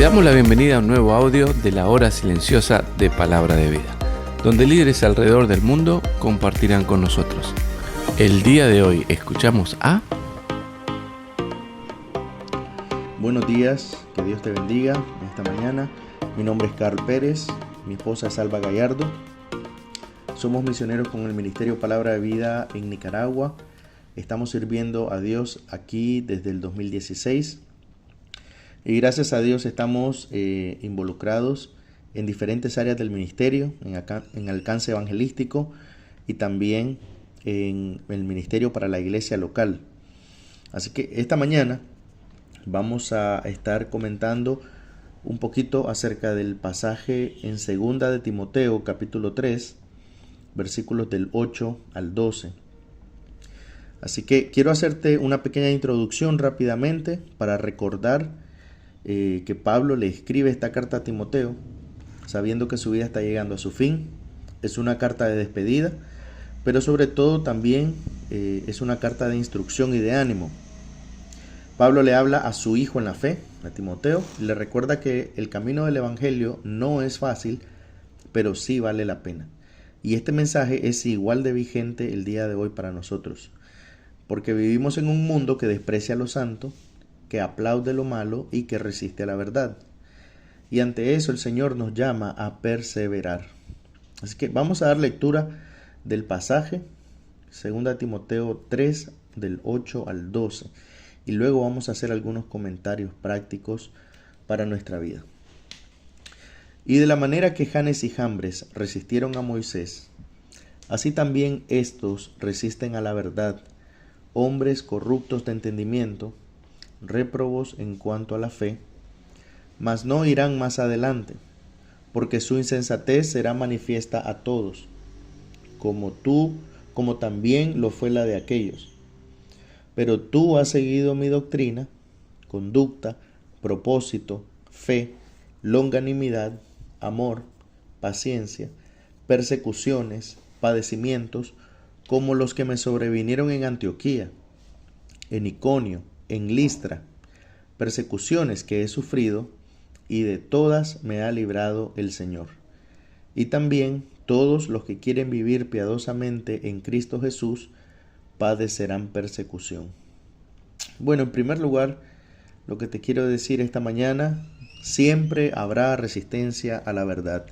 Te damos la bienvenida a un nuevo audio de la hora silenciosa de Palabra de Vida, donde líderes alrededor del mundo compartirán con nosotros. El día de hoy escuchamos a... Buenos días, que Dios te bendiga en esta mañana. Mi nombre es Carl Pérez, mi esposa es Alba Gallardo. Somos misioneros con el Ministerio Palabra de Vida en Nicaragua. Estamos sirviendo a Dios aquí desde el 2016. Y gracias a Dios estamos involucrados en diferentes áreas del ministerio, en alcance evangelístico y también en el ministerio para la iglesia local. Así que esta mañana vamos a estar comentando un poquito acerca del pasaje en 2 de Timoteo capítulo 3, versículos del 8 al 12. Así que quiero hacerte una pequeña introducción rápidamente para recordar que Pablo le escribe esta carta a Timoteo, sabiendo que su vida está llegando a su fin. Es una carta de despedida, pero sobre todo también es una carta de instrucción y de ánimo. Pablo le habla a su hijo en la fe, a Timoteo, y le recuerda que el camino del evangelio no es fácil, pero sí vale la pena. Y este mensaje es igual de vigente el día de hoy para nosotros, porque vivimos en un mundo que desprecia a lo santo, que aplaude lo malo y que resiste a la verdad. Y ante eso el Señor nos llama a perseverar. Así que vamos a dar lectura del pasaje, 2 Timoteo 3, del 8 al 12. Y luego vamos a hacer algunos comentarios prácticos para nuestra vida. Y de la manera que Janes y Jambres resistieron a Moisés, así también estos resisten a la verdad, hombres corruptos de entendimiento, réprobos en cuanto a la fe, mas no irán más adelante, porque su insensatez será manifiesta a todos, como también lo fue la de aquellos. Pero tú has seguido mi doctrina, conducta, propósito, fe, longanimidad, amor, paciencia, persecuciones, padecimientos, como los que me sobrevinieron en Antioquía, en Iconio, en Listra, persecuciones que he sufrido, y de todas me ha librado el Señor. Y también todos los que quieren vivir piadosamente en Cristo Jesús padecerán persecución. Bueno, en primer lugar, lo que te quiero decir esta mañana, siempre habrá resistencia a la verdad.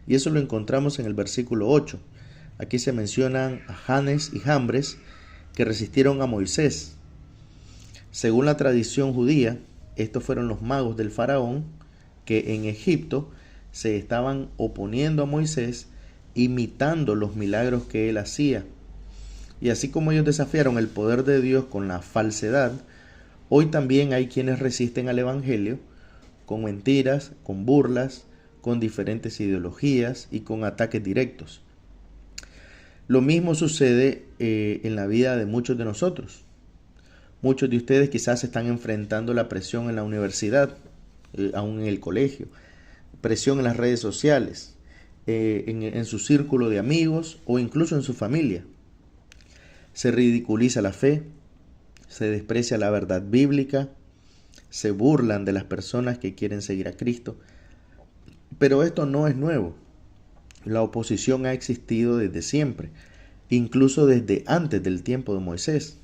Y eso lo encontramos en el versículo 8. Aquí se mencionan a Janes y Jambres que resistieron a Moisés. Según la tradición judía, estos fueron los magos del faraón que en Egipto se estaban oponiendo a Moisés, imitando los milagros que él hacía. Y así como ellos desafiaron el poder de Dios con la falsedad, hoy también hay quienes resisten al evangelio con mentiras, con burlas, con diferentes ideologías y con ataques directos. Lo mismo sucede en la vida de muchos de nosotros. Muchos de ustedes quizás están enfrentando la presión en la universidad, aún en el colegio, presión en las redes sociales, en su círculo de amigos o incluso en su familia. Se ridiculiza la fe, se desprecia la verdad bíblica, se burlan de las personas que quieren seguir a Cristo. Pero esto no es nuevo. La oposición ha existido desde siempre, incluso desde antes del tiempo de Moisés.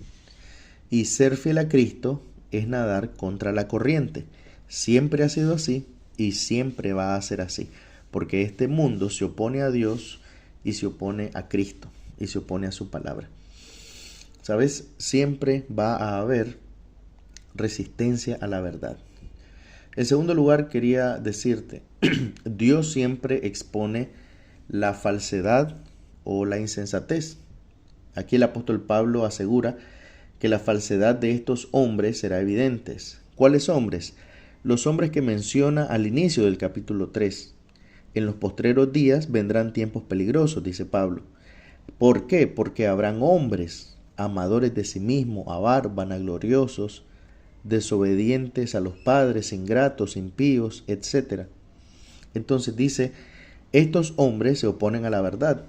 Y ser fiel a Cristo es nadar contra la corriente. Siempre ha sido así y siempre va a ser así, porque este mundo se opone a Dios y se opone a Cristo y se opone a su palabra. ¿Sabes? Siempre va a haber resistencia a la verdad. En segundo lugar, quería decirte, Dios siempre expone la falsedad o la insensatez. Aquí el apóstol Pablo asegura que la falsedad de estos hombres será evidente. ¿Cuáles hombres? Los hombres que menciona al inicio del capítulo 3. En los postreros días vendrán tiempos peligrosos, dice Pablo. ¿Por qué? Porque habrán hombres amadores de sí mismos, avaros, vanagloriosos, desobedientes a los padres, ingratos, impíos, etc. Entonces dice, estos hombres se oponen a la verdad.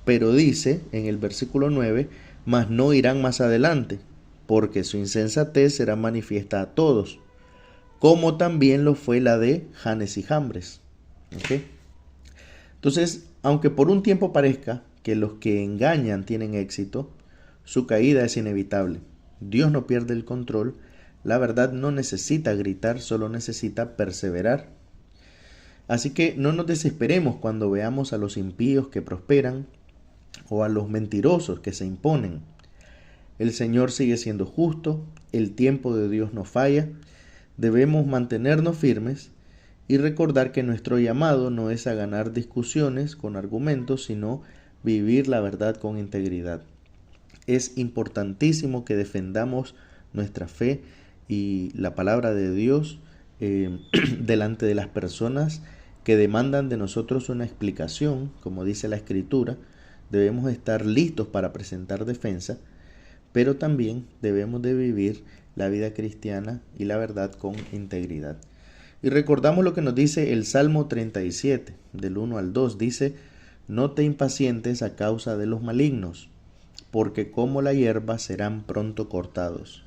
Pero dice en el versículo 9, mas no irán más adelante, porque su insensatez será manifiesta a todos, como también lo fue la de Janes y Jambres. ¿Ok? Entonces, aunque por un tiempo parezca que los que engañan tienen éxito, su caída es inevitable. Dios no pierde el control. La verdad no necesita gritar, solo necesita perseverar. Así que no nos desesperemos cuando veamos a los impíos que prosperan o a los mentirosos que se imponen. El Señor sigue siendo justo, el tiempo de Dios no falla. Debemos mantenernos firmes y recordar que nuestro llamado no es a ganar discusiones con argumentos, sino vivir la verdad con integridad. Es importantísimo que defendamos nuestra fe y la palabra de Dios delante de las personas que demandan de nosotros una explicación, como dice la Escritura. Debemos estar listos para presentar defensa, pero también debemos de vivir la vida cristiana y la verdad con integridad. Y recordamos lo que nos dice el Salmo 37, del 1 al 2, dice: no te impacientes a causa de los malignos, porque como la hierba serán pronto cortados.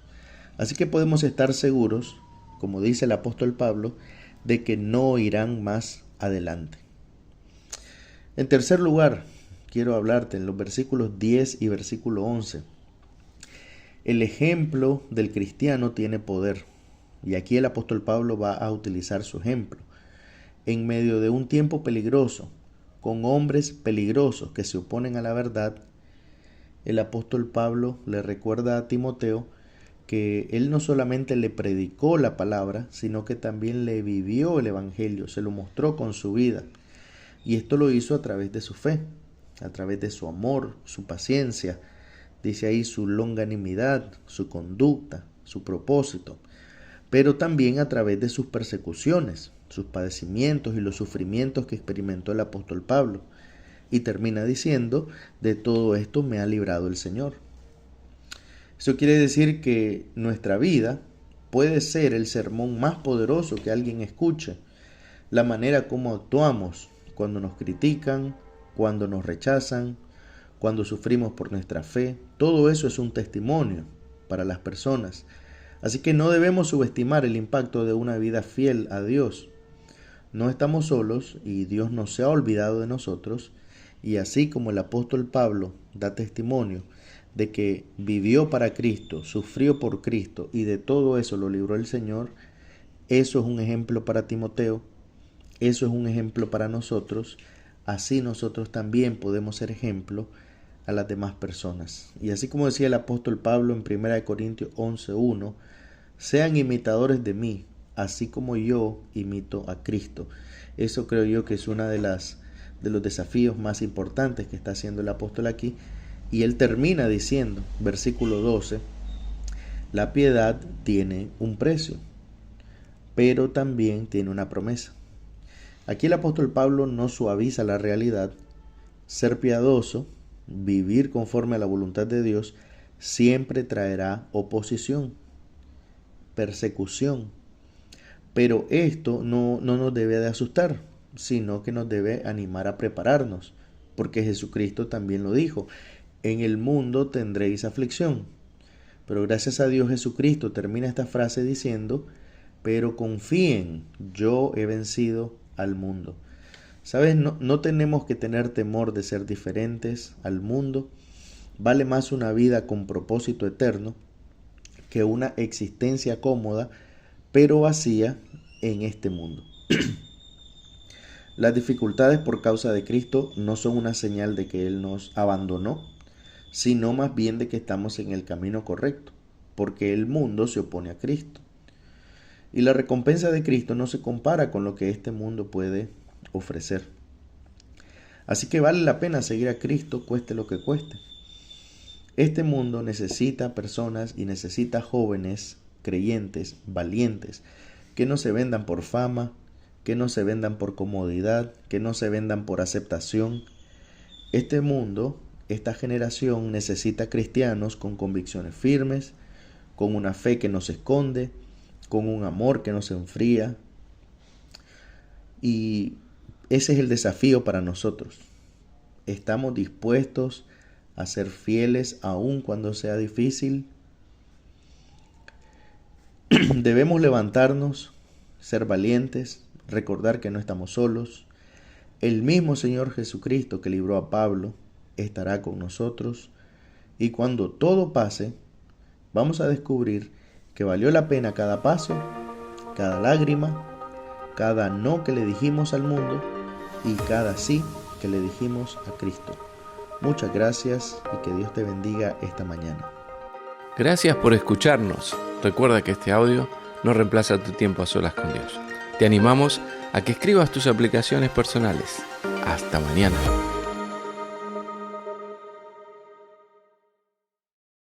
Así que podemos estar seguros, como dice el apóstol Pablo, de que no irán más adelante. En tercer lugar, quiero hablarte en los versículos 10 y versículo 11. El ejemplo del cristiano tiene poder. Y aquí el apóstol Pablo va a utilizar su ejemplo. En medio de un tiempo peligroso, con hombres peligrosos que se oponen a la verdad, el apóstol Pablo le recuerda a Timoteo que él no solamente le predicó la palabra, sino que también le vivió el evangelio, se lo mostró con su vida. Y esto lo hizo a través de su fe, a través de su amor, su paciencia, dice ahí su longanimidad, su conducta, su propósito, pero también a través de sus persecuciones, sus padecimientos y los sufrimientos que experimentó el apóstol Pablo. Y termina diciendo: de todo esto me ha librado el Señor. Eso quiere decir que nuestra vida puede ser el sermón más poderoso que alguien escuche. La manera como actuamos cuando nos critican, cuando nos rechazan, cuando sufrimos por nuestra fe, todo eso es un testimonio para las personas. Así que no debemos subestimar el impacto de una vida fiel a Dios. No estamos solos y Dios no se ha olvidado de nosotros. Y así como el apóstol Pablo da testimonio de que vivió para Cristo, sufrió por Cristo y de todo eso lo libró el Señor, eso es un ejemplo para Timoteo, eso es un ejemplo para nosotros. Así nosotros también podemos ser ejemplo a las demás personas. Y así como decía el apóstol Pablo en 1 Corintios 11:1, sean imitadores de mí, así como yo imito a Cristo. Eso creo yo que es una de los desafíos más importantes que está haciendo el apóstol aquí. Y él termina diciendo, versículo 12, la piedad tiene un precio, pero también tiene una promesa. Aquí el apóstol Pablo no suaviza la realidad. Ser piadoso, vivir conforme a la voluntad de Dios, siempre traerá oposición, persecución. Pero esto no nos debe de asustar, sino que nos debe animar a prepararnos, porque Jesucristo también lo dijo: en el mundo tendréis aflicción. Pero gracias a Dios Jesucristo termina esta frase diciendo: pero confíen, yo he vencido al mundo. ¿Sabes? No tenemos que tener temor de ser diferentes al mundo. Vale más una vida con propósito eterno que una existencia cómoda pero vacía en este mundo. Las dificultades por causa de Cristo no son una señal de que Él nos abandonó, sino más bien de que estamos en el camino correcto, porque el mundo se opone a Cristo. Y la recompensa de Cristo no se compara con lo que este mundo puede ofrecer. Así que vale la pena seguir a Cristo, cueste lo que cueste. Este mundo necesita personas y necesita jóvenes, creyentes, valientes, que no se vendan por fama, que no se vendan por comodidad, que no se vendan por aceptación. Este mundo, esta generación necesita cristianos con convicciones firmes, con una fe que no se esconde, con un amor que no se enfría. Y ese es el desafío para nosotros. ¿Estamos dispuestos a ser fieles aun cuando sea difícil? Debemos levantarnos ser valientes, recordar que no estamos solos. El mismo Señor Jesucristo que libró a Pablo estará con nosotros, y cuando todo pase, vamos a descubrir que valió la pena cada paso, cada lágrima, cada no que le dijimos al mundo y cada sí que le dijimos a Cristo. Muchas gracias y que Dios te bendiga esta mañana. Gracias por escucharnos. Recuerda que este audio no reemplaza tu tiempo a solas con Dios. Te animamos a que escribas tus aplicaciones personales. Hasta mañana.